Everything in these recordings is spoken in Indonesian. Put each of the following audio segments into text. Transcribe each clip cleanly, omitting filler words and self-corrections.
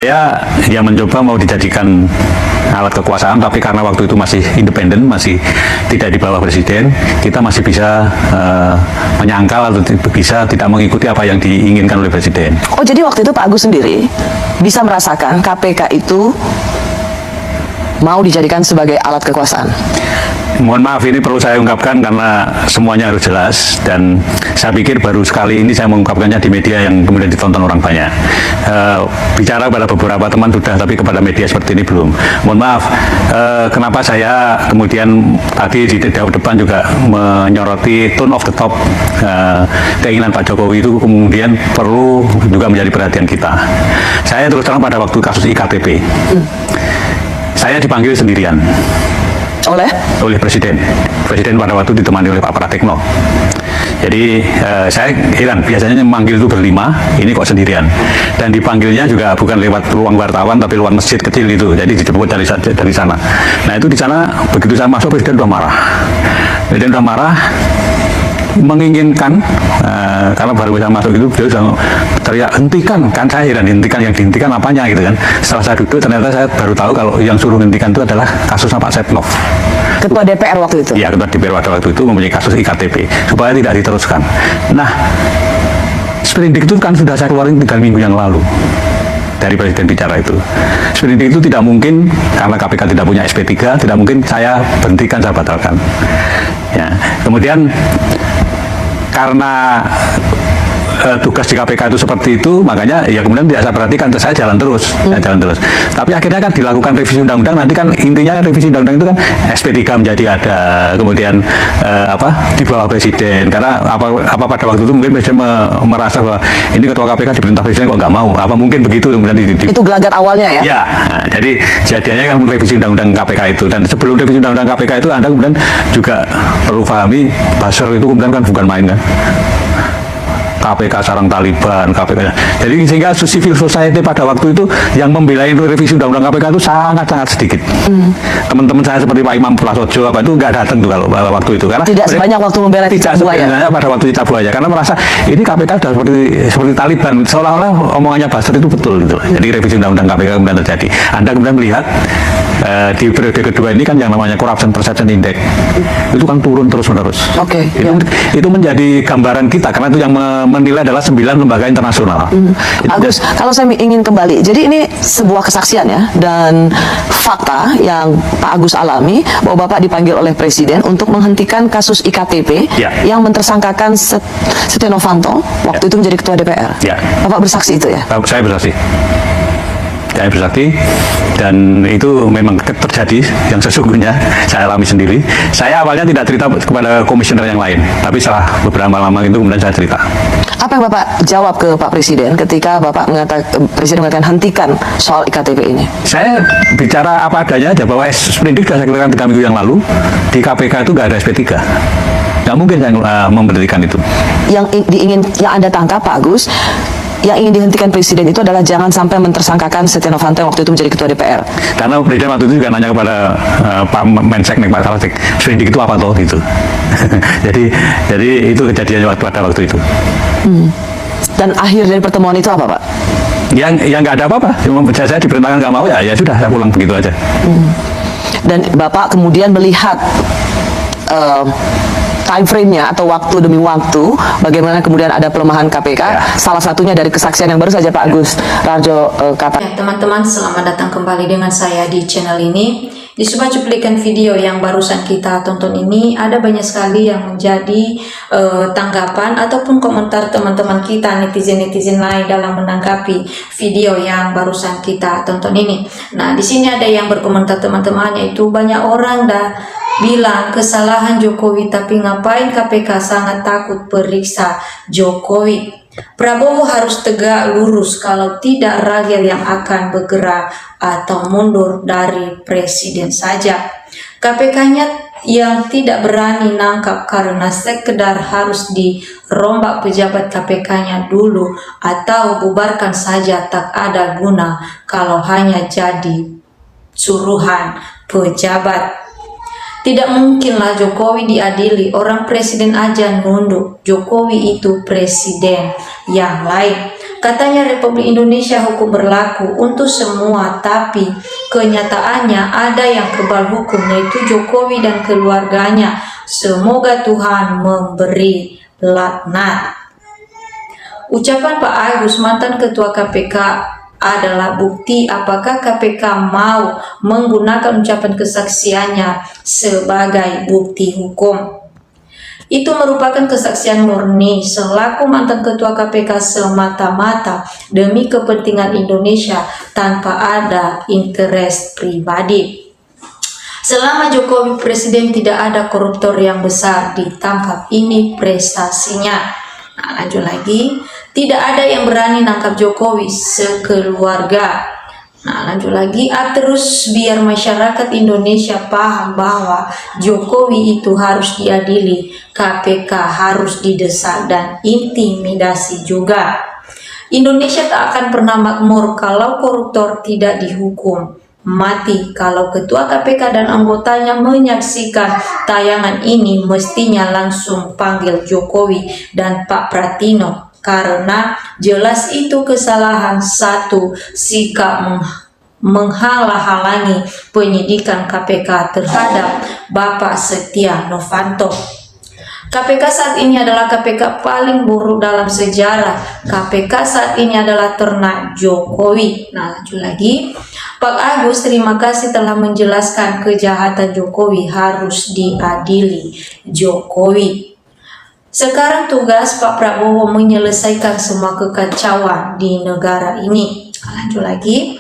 Saya yang mencoba mau dijadikan alat kekuasaan, tapi karena waktu itu masih independen, masih tidak di bawah presiden, kita masih bisa menyangkal atau bisa tidak mengikuti apa yang diinginkan oleh presiden. Oh, jadi waktu itu Pak Agus sendiri bisa merasakan KPK itu mau dijadikan sebagai alat kekuasaan? Mohon maaf, ini perlu saya ungkapkan karena semuanya harus jelas, dan saya pikir baru sekali ini saya mengungkapkannya di media yang kemudian ditonton orang banyak. Bicara pada beberapa teman sudah, tapi kepada media seperti ini belum. Mohon maaf, kenapa saya kemudian tadi di depan juga menyoroti tone of the top, keinginan Pak Jokowi itu kemudian perlu juga menjadi perhatian kita. Saya terus terang pada waktu kasus IKTP, saya dipanggil sendirian oleh presiden pada waktu ditemani oleh Pak Pratikno. Jadi saya heran, biasanya memanggil itu berlima, ini kok sendirian, dan dipanggilnya juga bukan lewat ruang wartawan tapi lewat masjid kecil itu, jadi dijemput dari sana. Nah, itu di sana begitu saya masuk, presiden udah marah, menginginkan, karena baru bisa masuk itu beliau sudah teriak, hentikan, kan saya heran, hentikan, yang dihentikan apanya gitu kan. Setelah saya duduk, ternyata saya baru tahu kalau yang suruh hentikan itu adalah kasusnya Pak Setnov, Ketua DPR waktu itu? Iya, Ketua DPR pada waktu itu mempunyai kasus IKTP, supaya tidak diteruskan. Nah, sprindik itu kan sudah saya keluarin 3 minggu yang lalu dari presiden bicara itu. Sprindik itu tidak mungkin, karena KPK tidak punya SP3, tidak mungkin saya berhentikan, saya batalkan. Ya, kemudian karena tugas di KPK itu seperti itu, makanya ya kemudian tidak saya perhatikan, saya jalan terus. Tapi akhirnya kan dilakukan revisi undang-undang, nanti kan intinya revisi undang-undang itu kan SP3 menjadi ada, kemudian di bawah presiden, karena apa pada waktu itu mungkin presiden merasa bahwa ini ketua KPK diperintah presiden kok nggak mau, apa mungkin begitu kemudian itu gelagat awalnya ya? Ya, nah, jadi jadinya kan revisi undang-undang KPK itu, dan sebelum revisi undang-undang KPK itu Anda kemudian juga perlu pahami, buzzer itu kemudian kan bukan main kan. KPK sarang Taliban, KPK. Jadi sehingga civil society pada waktu itu yang membela revisi undang-undang KPK itu sangat-sangat sedikit. Teman-teman saya seperti Pak Imam Prasojo itu nggak datang tuh kalau waktu itu, karena tidak sebanyak waktu membela Cicak Buaya. Pada waktu Cicak Buaya, karena merasa ini KPK sudah seperti Taliban, seolah-olah omongannya Basir itu betul gitu. Jadi revisi undang-undang KPK kemudian terjadi. Anda kemudian melihat di periode kedua ini kan yang namanya Corruption Perception Index itu kan turun terus-menerus. Oke. Itu menjadi gambaran kita, karena itu yang menilai adalah 9 lembaga internasional. Agus, kalau saya ingin kembali, jadi ini sebuah kesaksian ya, dan fakta yang Pak Agus alami, bahwa Bapak dipanggil oleh Presiden untuk menghentikan kasus IKTP yang mentersangkakan Setia Novanto, waktu itu menjadi Ketua DPR. Bapak bersaksi itu ya? Saya bersaksi. Saya bersaksi, dan itu memang terjadi yang sesungguhnya saya alami sendiri. Saya awalnya tidak cerita kepada komisioner yang lain, tapi setelah beberapa lama itu kemudian saya cerita. Apa yang Bapak jawab ke Pak Presiden ketika Bapak Presiden mengatakan hentikan soal IKTP ini? Saya bicara apa adanya aja, bahwa sprindik sudah saya katakan 3 minggu yang lalu, di KPK itu nggak ada SP3. Nggak mungkin saya memberhentikan itu. Yang Anda tangkap Pak Agus, yang ingin dihentikan Presiden itu adalah jangan sampai mentersangkakan Setia Novanto yang waktu itu menjadi Ketua DPR. Karena Presiden waktu itu juga nanya kepada Pak Menseknek, Pak Salsik, sprindik itu apa toh gitu. jadi itu kejadiannya pada waktu itu. Dan akhir dari pertemuan itu apa, Pak? Yang nggak ada apa-apa. Cuma saya diperintahkan nggak mau, ya sudah, saya pulang begitu aja. Dan Bapak kemudian melihat time frame-nya atau waktu demi waktu, bagaimana kemudian ada pelemahan KPK, salah satunya dari kesaksian yang baru saja Pak Agus Raharjo katakan. Teman-teman, selamat datang kembali dengan saya di channel ini. Di sebuah cuplikan video yang barusan kita tonton ini, ada banyak sekali yang menjadi tanggapan ataupun komentar teman-teman kita, netizen-netizen lain dalam menanggapi video yang barusan kita tonton ini. Nah, di sini ada yang berkomentar teman-teman, yaitu banyak orang bilang kesalahan Jokowi, tapi ngapain KPK sangat takut periksa Jokowi. Prabowo harus tegak lurus, kalau tidak rakyat yang akan bergerak atau mundur dari presiden saja. KPK-nya yang tidak berani nangkap karena sekedar harus dirombak pejabat KPK-nya dulu, atau bubarkan saja, tak ada guna kalau hanya jadi suruhan pejabat. Tidak mungkinlah Jokowi diadili, orang presiden aja nunduk. Jokowi itu presiden yang lain. Katanya Republik Indonesia hukum berlaku untuk semua, tapi kenyataannya ada yang kebal hukum, yaitu Jokowi dan keluarganya. Semoga Tuhan memberi laknat. Ucapan Pak Agus, mantan Ketua KPK, adalah bukti apakah KPK mau menggunakan ucapan kesaksiannya sebagai bukti hukum. Itu merupakan kesaksian murni selaku mantan Ketua KPK semata-mata demi kepentingan Indonesia tanpa ada interest pribadi. Selama Jokowi presiden tidak ada koruptor yang besar ditangkap, ini prestasinya. Nah, lanjut lagi, tidak ada yang berani nangkap Jokowi sekeluarga. Nah, lanjut lagi, terus biar masyarakat Indonesia paham bahwa Jokowi itu harus diadili, KPK harus didesak dan intimidasi juga. Indonesia tak akan pernah makmur kalau koruptor tidak dihukum mati. Kalau Ketua KPK dan anggotanya menyaksikan tayangan ini, mestinya langsung panggil Jokowi dan Pak Pratino. Karena jelas itu kesalahan satu, sikap menghalang-halangi penyidikan KPK terhadap Bapak Setia Novanto. KPK saat ini adalah KPK paling buruk dalam sejarah. KPK saat ini adalah ternak Jokowi. Nah, lanjut lagi. Pak Agus, terima kasih telah menjelaskan kejahatan Jokowi, harus diadili Jokowi. Sekarang tugas Pak Prabowo menyelesaikan semua kekacauan di negara ini. Lanjut lagi.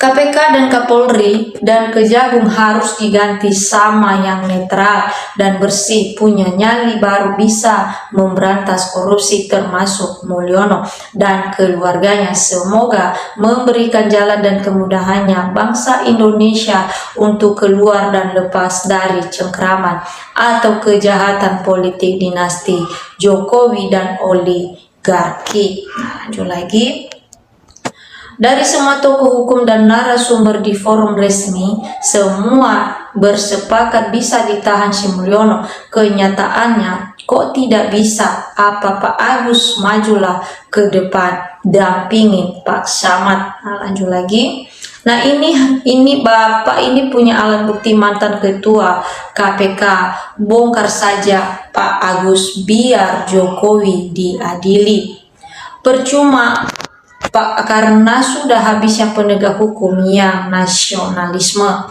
KPK dan Kapolri dan Kejagung harus diganti sama yang netral dan bersih, punya nyali, baru bisa memberantas korupsi termasuk Mulyono dan keluarganya. Semoga memberikan jalan dan kemudahannya bangsa Indonesia untuk keluar dan lepas dari cengkraman atau kejahatan politik dinasti Jokowi dan oligarki. Nah, lanjut lagi. Dari semua tokoh hukum dan narasumber di forum resmi, semua bersepakat bisa ditahan si Mulyono. Kenyataannya kok tidak bisa? Apa Pak Agus majulah ke depan, dampingin Pak Samad. Nah, lanjut lagi. Nah, ini Bapak ini punya alat bukti mantan Ketua KPK. Bongkar saja Pak Agus biar Jokowi diadili. Percuma Pak, karena sudah habisnya penegak hukum yang nasionalisme.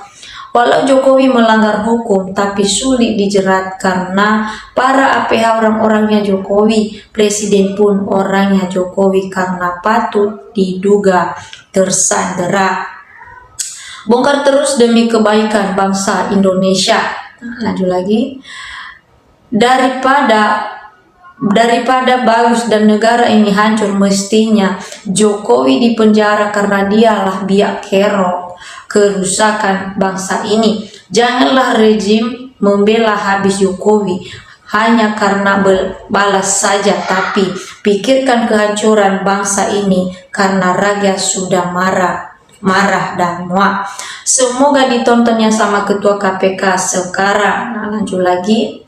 Walau Jokowi melanggar hukum, tapi sulit dijerat karena para APH orang-orangnya Jokowi. Presiden pun orangnya Jokowi karena patut diduga tersandera. Bongkar terus demi kebaikan bangsa Indonesia. Lanjut lagi. Daripada bagus dan negara ini hancur, mestinya Jokowi dipenjara karena dialah biak kerok kerusakan bangsa ini. Janganlah rejim membela habis Jokowi hanya karena balas saja, tapi pikirkan kehancuran bangsa ini karena rakyat sudah marah dan muak. Semoga ditontonnya sama Ketua KPK sekarang. Nah, lanjut lagi.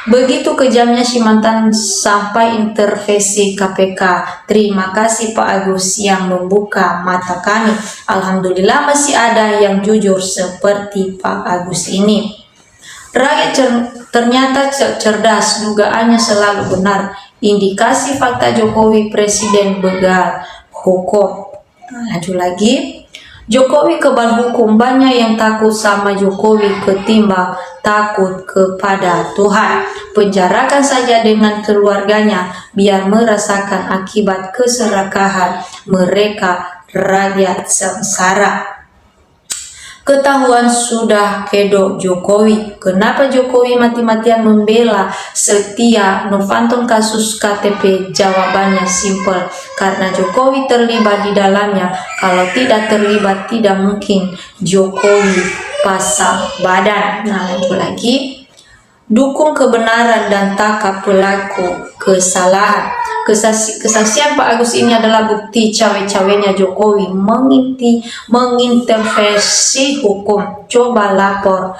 Begitu kejamnya si mantan sampai intervensi KPK. Terima kasih Pak Agus yang membuka mata kami. Alhamdulillah masih ada yang jujur seperti Pak Agus ini. Rakyat ternyata cerdas, dugaannya selalu benar. Indikasi fakta Jokowi presiden begal hukum. Lanjut lagi. Jokowi kebal hukum, banyak yang takut sama Jokowi ketimbang takut kepada Tuhan. Penjarakan saja dengan keluarganya biar merasakan akibat keserakahan mereka, rakyat sengsara. Ketahuan sudah kedok Jokowi. Kenapa Jokowi mati-matian membela Setia Novanto kasus KTP? Jawabannya simpel, karena Jokowi terlibat di dalamnya. Kalau tidak terlibat, tidak mungkin Jokowi pasang badan. Nah, lanjut lagi. dukung kebenaran dan tangkap pelaku kesalahan. Kesaksian Pak Agus ini adalah bukti cawe-cawenya Jokowi mengintervensi hukum. Coba lapor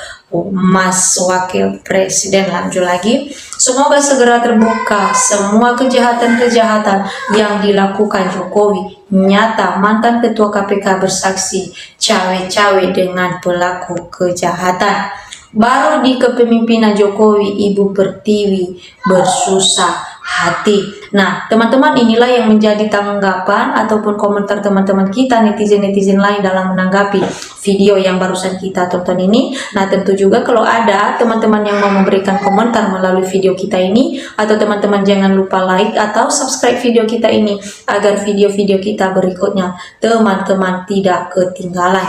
Mas Wakil Presiden. Lanjut lagi, semoga segera terbuka semua kejahatan-kejahatan yang dilakukan Jokowi. Nyata mantan Ketua KPK bersaksi cawe-cawe dengan pelaku kejahatan. Baru di kepemimpinan Jokowi, Ibu Pertiwi bersusah hati. Nah, teman-teman, inilah yang menjadi tanggapan ataupun komentar teman-teman kita, netizen-netizen lain dalam menanggapi video yang barusan kita tonton ini. Nah, tentu juga kalau ada teman-teman yang mau memberikan komentar melalui video kita ini, atau teman-teman jangan lupa like atau subscribe video kita ini agar video-video kita berikutnya teman-teman tidak ketinggalan.